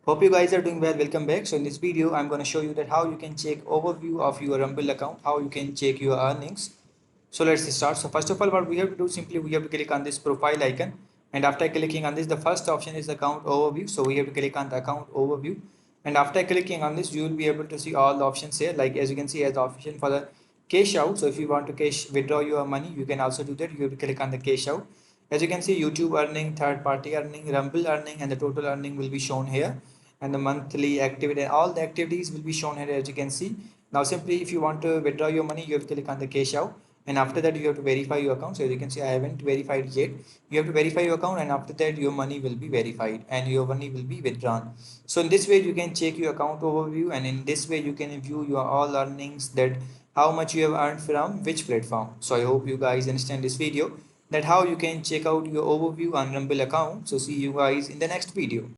Hope you guys are doing well. Welcome back. So in this video, I'm going to show you that how you can check overview of your Rumble account, how you can check your earnings. So let's start. So first of all, what we have to do, simply we have to click on this profile icon, and after clicking on this, the first option is account overview. So we have to click on the account overview, and after clicking on this, you will be able to see all the options here. Like as you can see, as the option for the cash out. So if you want to withdraw your money, you can also do that. You have to click on the cash out. As you can see, YouTube earning, third party earning, Rumble earning, and the total earning will be shown here, and the monthly activity and all the activities will be shown here, as you can see. Now simply if you want to withdraw your money, you have to click on the cash out, and after that you have to verify your account. So as you can see, I haven't verified yet. You have to verify your account, and after that your money will be verified and your money will be withdrawn. So in this way you can check your account overview, and in this way you can view your all earnings, that how much you have earned from which platform. So I hope you guys understand this video, that how you can check out your overview on Rumble account. So see you guys in the next video.